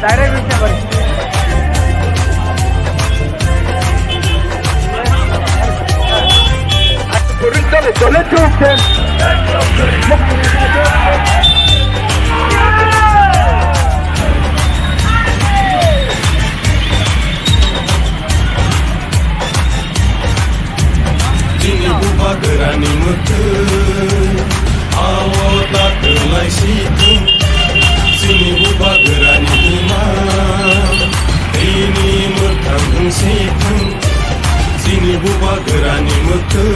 Direct দিতে পারি চলে চলে চলছেন Sini buba gerani mutu, awo tak kelai situ. Sini buba gerani ima, ini mutang situ. Sini buba gerani mutu,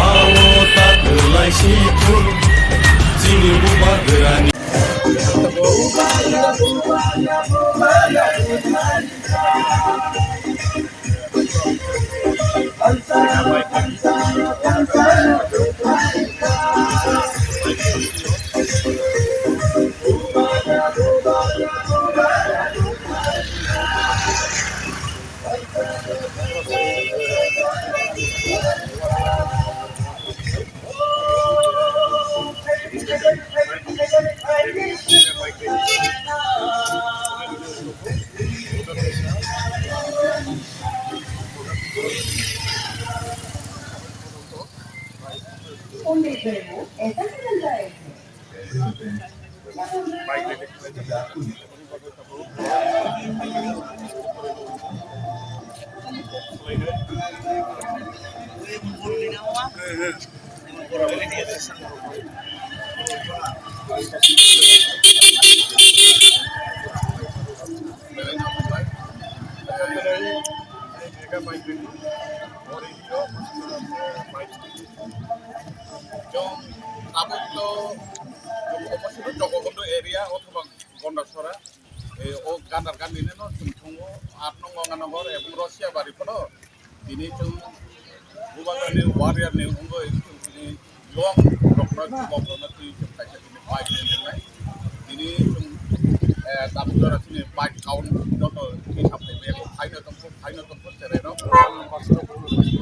awo tak kelai situ. Sini buba gerani. Un deseo, esa es la Jagabandhu area অথবা গন্ডাছড়া ও গান্ডার গান্ডিনে जों आठ नंग गंगानगर এবং रसिया बारिफोराव दिनै जों गोबांनि वारियारनि उंगो दिनै लं डक्टर जुबकनो जों खायसे दिनै बाइक लेंनाय दिनै जों दाबुजरा दिनै बाइक काउन्ट दङ हिसाब बेखौ फाइनो दंफोर जेराव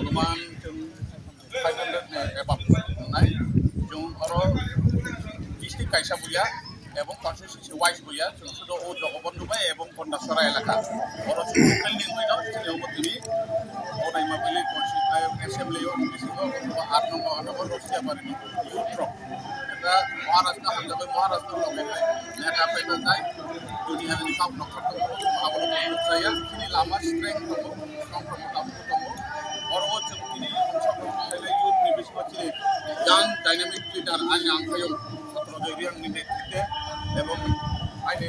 अनुमान जों 500 एबा मोननाय जों आरो डिस्ट्रिक्ट कायसा बुया এবং কনস্টিটিউশন ওয়াইজ বইয়া শুধু ও জগবন্ধু ভাই এবং কন্যাসরা এলাকা বড় বিল্ডিং হইল সেখানে তিনি অনাইমাবিলি অ্যাসেম্বলি অথবা 8 নম্বর নগর রসিয়া বাড়ি ইউট্র এটা মহারাষ্ট্র হামজাবে মহারাষ্ট্র লগে নেতা পেটা যায় দুনিয়াनि কাউ নখর দङ আবলম্বন जाया তিনি লামা স্ট্রেং দङ সংক্রমণ দङ বড় जों তিনি সংক্রমণ ইউথनि বিশ্বচিনি ইয়াং ডাইনামিক লিডার आंनि आंखायाव ছাত্রদের নেতৃত্বে এবং आंनि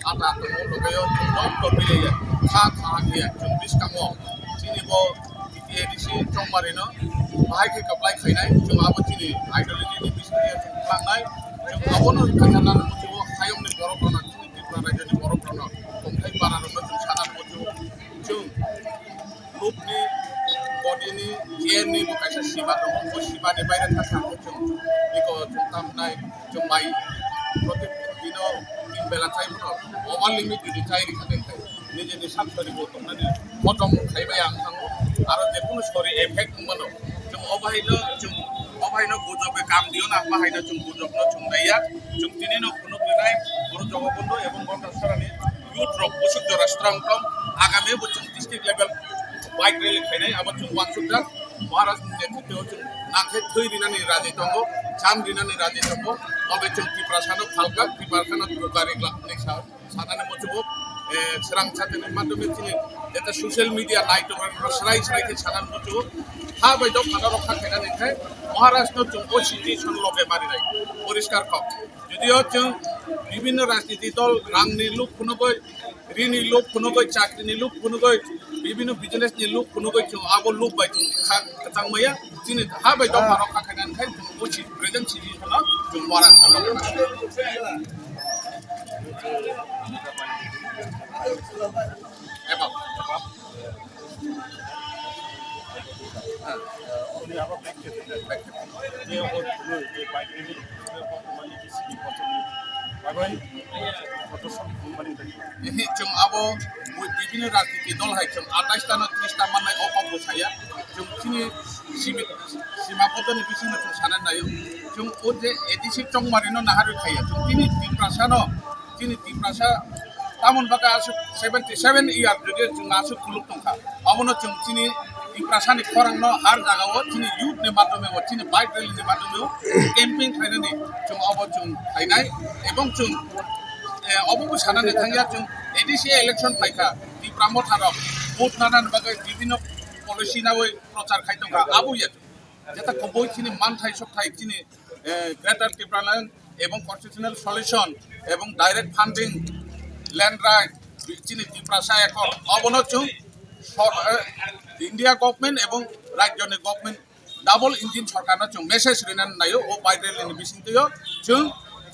आटा दङ लगायाव जों मिलायो खा गैया जों बिसकाङाव दिनैबो एडिसि चौमारिनो बाहायखै कप्लाय खायनाय जों आबो दिनै आइडिय'लजिनि बिसय जों लांनाय जों आबोनो खायनानै मोनसे हायमनि बर'फोरनो दिनै त्रिपुरा रायजोनि बर'फोरनो खुंथाय बारानोबो जों सानानै मोनसे जों ग्रुपनि बडिनि जेएननि माखासे सिमा दङ बे सिमानि बायरे थासारिखौ जों बेखौ जों खालामनाय जों माइ प्रतिदिनो दिन बेला टाइमफोराव अभार लिमिट जुदि जायनि थाखाय निजेनि सानसरिखौ दंनानै खतम खायबाय आं थाङो आरो जेखुनु सरि एफेक्ट मोनो जों अबायनो गुजबे काम दियो ना बाहायनो जों गुजबनो संनाया जों दिनैनो खुनुब्लिनाय बर' जगबन्धु এবং गन्डासरानि इउथ रक बुसुकजरा स्ट्रांटम आगामी बोसोर डिस्ट्रिक्ट लेभेल बाइक रेली खायनाय आबाद जों वानसुकदा महाराष्ट्रनि नेतृत्वआव जों नांखाय थै रिनानै राजि दङ जाम रिनानै राजि दङ अबे जों त्रिपुरासानो फालगा त्रिपुरासानो गारि ग्लाबनि सानानै मोजोबो serang satu ni mandumi sini data sosial media naik tu orang serai ke sana muncul ha baik dok mana rokha kena ni kai Maharashtra jung OCT son lobe mari nai poriskar kok যদিও जों বিভিন্ন রাজনীতি দল রাংনি লোক কোনোগৈ ঋণী লোক কোনোগৈ চাকরিনি লোক কোনোগৈ বিভিন্ন বিজনেসনি লোক কোনোগৈ जों आबो लोक बाय जों खाथांमाया दिनै हा बाय दक mana rokha kena ni kai OCT present city होना जों Maharashtra लोक ini जों abo বিভিন্ন রাজনীতি দল হাই जों 28 টা না 30 টা माननाय अफाबो थाया जों खिनि सीमापदनि बिसिनो जों साननानै नायो जों ओ जे एडिसि चंमारिनो नाहारि खायो जों दिनै दिप्रासानो दिनै दिप्रासा तामोन बागा 77 इयार जुदि जों आसु खुलुक दंखा अबनो जों दिनै दिप्रासानि खरांनो हार जागाव दिनै युथनि माध्यमे दिनै बाइक रेलिनि माध्यमे केम्पिं खायनानै जों अब जों खायनाय एबं जों अबको साननानै थांगिया जों एडिसि इलेक्शन फाइखा दिप्रामो थाराव भोट नानान बागै विभिन्न पलिसि नावै प्रचार खायदोंखा आबुया जेता कबोय दिनै मानथाय सप्ताह दिनै ग्रेटार त्रिपुरालेण्ड एवं कन्स्टिट्यूशनल सल्यूशन एवं डायरेक्ट फांडिंग लैंड राइट दिनै दिप्रासा एकड़ अबनो जों इंडिया गवर्नमेंट एवं राज्यनि गवर्नमेंट डाबल इंजिन सरकारनो जों मेसेज रिनानै नायो ओ बाइरेलनि बिसिंथियो जों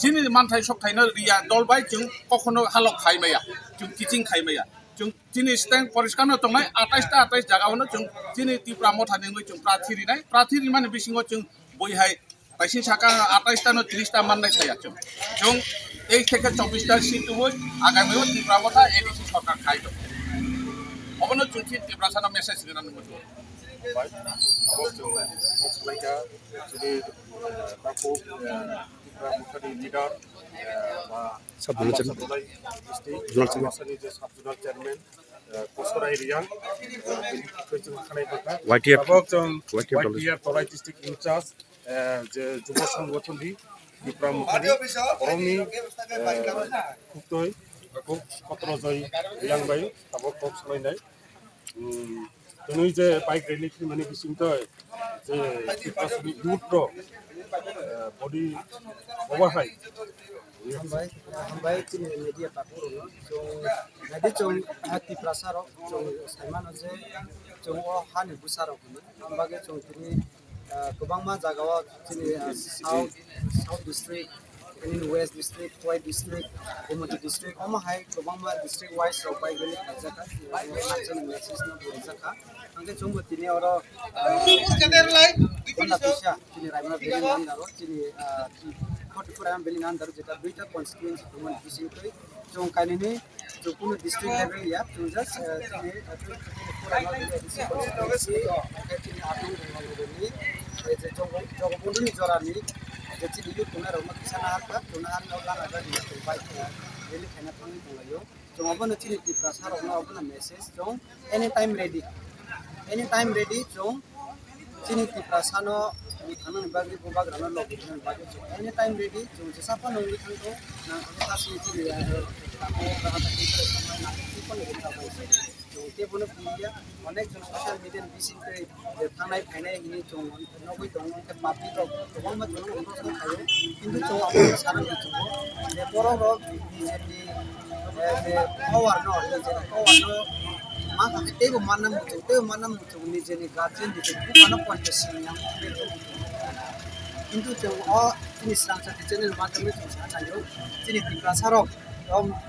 दिनै मानथाय सप्ताहनो रिया दलबाय जों कखनो हालक खायमाया जों किचिं खायमाया जों दिनै स्टें परिष्कार दंनाय 28 जागावनो जों दिनै त्रिपुरा मथानि जों प्रार्थी रिमानि बिसिङाव जों बयहाय बाइसिं साका 28 30 माननाय थाया जों এই থেকে 24টা সিট হই আগামীও त्रिपुरा मथा एडिसि सरकार खायदो अबनो जों त्रिपुरा साना मेसेज रिनानै मोनो अब जों बक्सलाइका जुदि ताको त्रिपुरा मथानि लिडार साबजुनार डिस्ट्रिक्ट जे साबजुनार चेयरमैन कसराय रियां जों खानायफोरखा वाइटिआर तराई डिस्ट्रिक्ट इंचार्ज जे जुब संगठननि त्रिपुरा मथानि अरंनि खुक्तय कत्रजय रियांबाय ताबो टक सालायनाय दिनै जे बाइक रेली माने बिसिंथय जे त्रिपुरानि युथ बडी ओवरहाय हमबाय दिनै मिडिया पाखुरनो जों नायदि जों त्रिपुरा साराव जों साइमानो जे जों हानि बुसाराव हमबागे जों दिनै गोबां मा जागायाव दिनै south district in West District, White District, Gomoti District, Omahay, Kobama District wise of by Valley Kazaka, National Message no Burizaka, and the Chumotini or Pisha, Tini Rama Belinandaro, Tini 44 Belinandar, the Beta constituency, Roman Fishing Tree, John Kanini, Jokunu District level, yeah, to just jadi itu punya rumah di sana apa, punya orang ada di tempat jadi kena panggil pengayo. Cuma apa nanti di pasar orang apa message, cuma anytime ready, cuma sini di pasar no di kanan bagi bubak kanan lagi kanan bagi cuma anytime ready, cuma siapa nunggu itu, nah kita sini dia, aku berkata kita sama nanti pun kita boleh. Dia punya punya অনেক জন social মিডিয়ার বিশিষ্ট থানায় ফাইনায় গিয়ে চং নবই দং public গোबां জন অনুরোধ খায় কিন্তু চং আপনার সারা কিছু যে বড় বিজেপি যে পাওয়ার ন যে পাওয়ার ন মা খাতে তেও মানাম মুচং নিজেনি গার্জেন নিজে কোনো পয়েন্ট সিনিয়া কিন্তু চং তিনি সাংসদ চ্যানেল মাধ্যমে চং সানাयो তিনি ত্রিপুরা সারক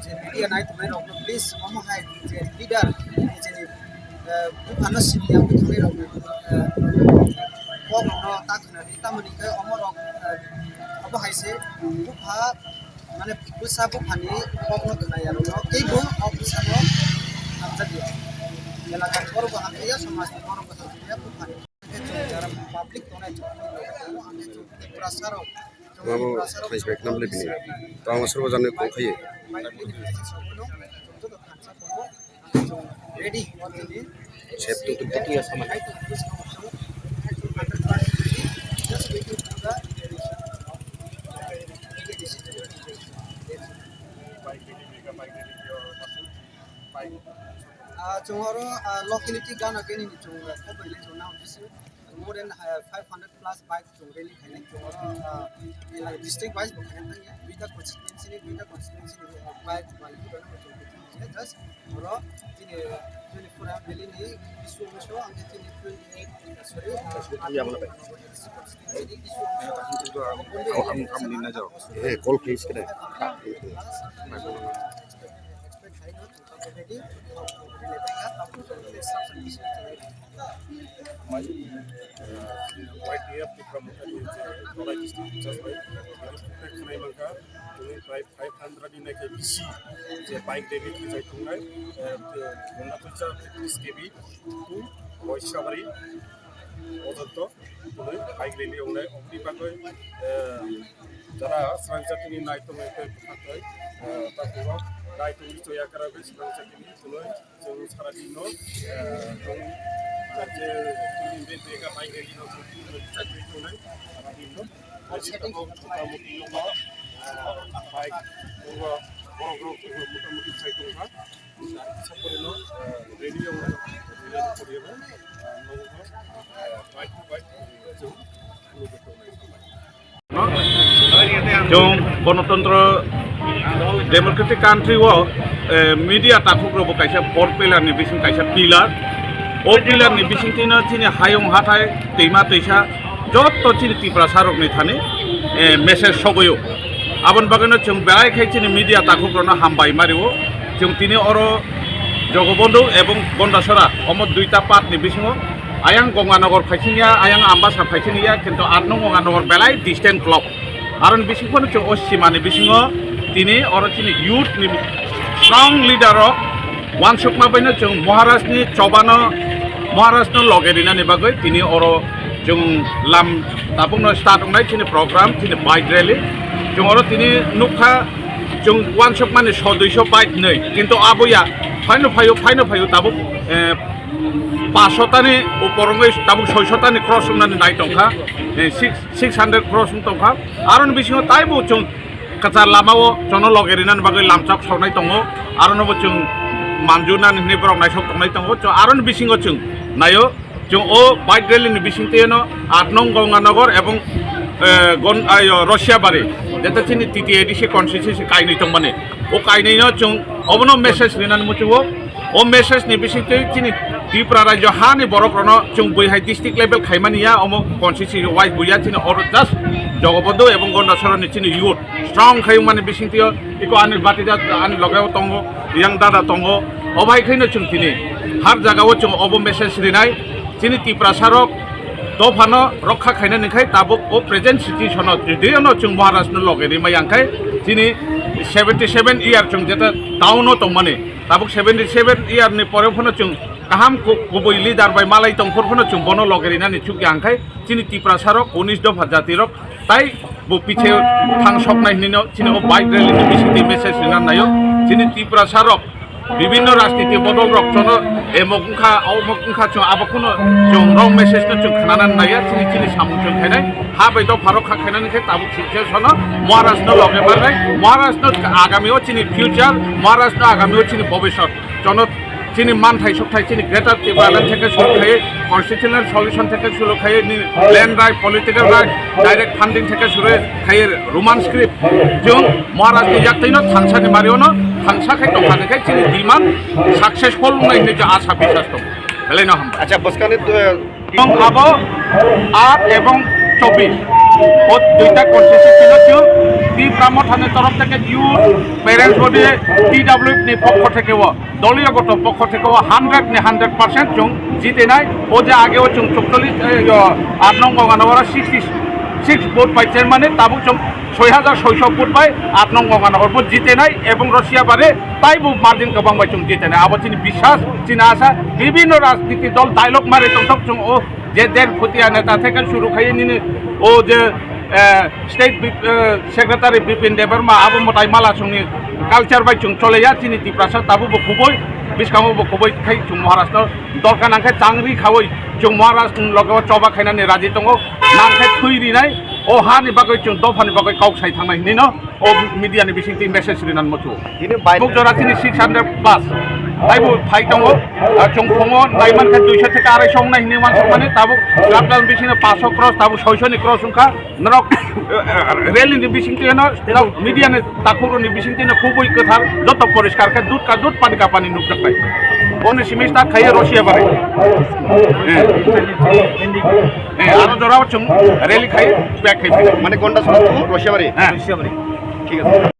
যে মিডিয়া নাই তুমি প্লিজ আমাহাই যে leader নিজেনি bukan siapa yang betul orang orang tak kenal kita menikah orang apa hasil bukan mana bisa bukan ni orang kenal ya orang kebo orang bisa orang apa dia yang akan orang bahan dia sama orang bahan dia bukan cara publik tu nak perasaan Mabo flashback nam lebih ni. Tahu masuk berjalan kau kaya. ready Chef tu ya sama. Tomorrow locality Ghana again in now more than 500 plus bikes to really connect tomorrow district wise with the constituency bike just tomorrow 24 hour daily ni isu isu angkat ini 28 sorry Call please kena. YTF promoter Tolai district just by Kanai Mangka, try 500 in a KBC, the bike David which I told I, Munatucha, this KB, to Voice Shavari, Ozoto, bike rally ওনাই অবধি বাকৈ যারা স্রাং জাতিনি নাইটংनायखौ बुथारबाय তারপর नायटंनि जयाकाराबो स्रां जातिनि तुलै जों सारादिनो जों जे बे बेगा bike rally no चाकरि तुलै सारादिनो सेटिंखौ मोटामुटी दङ bike दङ बर'ग्रुप मोटामुटी फाइट दङ सापरिनो रेडियो रेडियो करियो जों गणतंत्र डेमोक्रेटिक कान्ट्री मीडिया ताकुग्रबो कायसा फोर पिलार नि बिसिं कायसा पिलार ओ पिलार नि बिसिं तिनो तिनि हायं हाथाय दैमा दैसा जत्त तिनि त्रिपुरा सारकनि थाने मेसेज सगयो आबन बागनो जों बेराय खायथिनि मीडिया ताकुग्रनो हामबाय मारियो जों तिनि अरो जगबंधु एवं गंडासरा अम दुईटा पार्टनि बिसिङाव आयां गंगानगर फाइथिनिया आयां आम्बासा फाइथिनिया किन्तु 8 नं गंगानगर बेलाय डिस्टेंस क्लब आरो बिसिङाव जों असिमानि बिसिङाव दिनै अरो तिनि यूथ नि स्ट्रं लीडर वानसुकमा बैनो जों महाराष्ट्रनि चबानो महाराष्ट्र लगेरिनानि बागै दिनै अरो जों लाम दाबुंनो स्टार्ट होनाय तिनि प्रग्राम तिनि बाइक रैली जों अरो दिनै नुखा जों वानसुकमानि 200 बाइक नै किन्तु आबैया फाइनो फायो दाबो 500तानि उपरङै दाबो 600तानि क्रस होनानै नायदोंखा 600 क्रस दंखा आरो बिसिङाव ताइबो जों काचा लामाव जन लगेरिनानि बागै लामचाक सरनाय दङ आरो नबो जों मानजुनानि नेबराव नायसक दंनाय दङ आरो बिसिङाव जों नायो जों ओ बाइक रेलिनि बिसिंतेनो 8 नं गंगानगर एवं रसियाबारि जेता तिनि टीटीएडीसी कन्स्टिट्यूएंसी कायनै दं माने ओ कायनैनो जों अबनो मेसेज लिनानै मुचुओ ओ मेसेज नि बिसिंते तिनि त्रिपुरा राज्य हानि बर'फोरनो जों बैहाय डिस्ट्रिक्ट लेभेल खायमानिया अम कन्स्टिट्यूएंसी वाइज बुया तिनि और जस्ट जगबंधु एवं गंडासरनि तिनि यूथ स्ट्रं खायु माने बिसिंतियो इको आनि बातिदा आनि लगाव दंगो यां दादा दंगो अबायखैनो जों तिनि हार जागाव जों अब मेसेज लिनाय तिनि त्रिपुरा सारक दफानो रक्षा खायनानिखाय दाबो ओ प्रेजेंट सिचुएशनाव जुदिनो जों महाराष्ट्र लगेरि मायांखाय दिनै 77 इयार जों जेता टाउनाव दं माने दाबो 77 इयारनि परेफोरनो जों गाहाम गुबै लिडार बाय मालाय दंफोरखौनो जों बनो लगेरिनानि चुकियांखाय दिनै त्रिपुरा सारक 19 दफा जातिरक ताइ बो पिछे थांसबनायनिनो दिनै ओ बाइक रेलिनि बिसिंति मेसेज लिनानै नायो दिनै त्रिपुरा सारक विभिन्न राजनीति बदल रक्तनो एमोखा जों आबाखौनो जों रं मेसेजनो जों खोनानानै नायो तिनि सामुजों खायनाय हा बायद भारत खायनायनिखाय दाबो सिचुएशनाव महाराष्ट्र लगे बारनाय महाराष्ट्र आगामियाव तिनि फ्यूचार महाराष्ट्र आगामियाव तिनि भबिष्यत जन तिनि मानथाय सकथाय तिनि ग्रेटर त्रिपुरा থেকে শুরু খায় কনস্টিটিউশনাল সলিউশন থেকে শুরু খায় land right political right direct funding থেকে শুরু খায় রোমান স্ক্রিপ্ট जों महाराष्ट्र याक्तैनो थांसानि मारियावनो थांसाखाय दंखानायखाय तिनि डिमान्ड साक्सेसफुल होननायनि जों आशा बिसास दं बेलायनो हम আচ্ছা বসকানে जों आबो 8 এবং 24 ও দুইটা কনস্টিটিউশন जों त्रिपुरा मथानि तरफ থেকে ইউথ প্যারেন্টস বডি টিডব্লিউএফ नि পক্ষ থেকে দলীয়গত পক্ষ থেকে 100% जों জিতেনাই ও যে আগেও जों 44 8 নং গঙ্গানগর 66 ভোট পাইছে মানে তাবু जों 6600 ভোট পাই 8 নং গঙ্গানগর জিতেনাই এবং রশিয়াবারে তাইবো মার্জিন गोबां बाय जों জিতেনাই আবার তিনি বিশ্বাস তিনি আশা বিভিন্ন রাজনীতি দল ডায়লগ মারে তক जों ও যে দেড় ফুটিয়া নেতা থেকে শুরু খাইয়ে নিনে ও যে स्टेट सेक्रेटारि बिपिन देबरमा आबो मताय माला जोंनि कालचार बाय जों चलेया तिनि त्रिपुरा ताबो बखुबै बिस्कामो बखुबै खाय जों महाराष्ट्र दरकार नांखाय चांग्रि खावै जों महाराष्ट्र लगाव चबा खायनानै राजि दङ नांखाय थैरिनाय ओ हानि बागै जों दफानि बागै काउसाय थांनाय निनो ओ मिडियानि बिसिंति मेसेज रिनान मथु दिनै बाइक मुकजरा तिनि 600 प्लस आइबो फाइट दङ जों फङो नायमानखाय 200 থেকে 250 नाय हिनि मानसि माने ताबो लापदान बिसिनो 500 क्रस ताबो 600 नि क्रस उनखा नरक रेलिनि बिसिंतिनो मिडियानि ताकुरनि बिसिंतिनो खुबै कथार जत परिष्कार का दूध पानी का पानी नुक जाय ओने सिमिस्टा खायो रशिया बारे आरो जराव जों रेली खायो बैक खायो মানে গন্ডাসরা তো রশিয়াবাড়ি रशिया बारे ঠিক আছে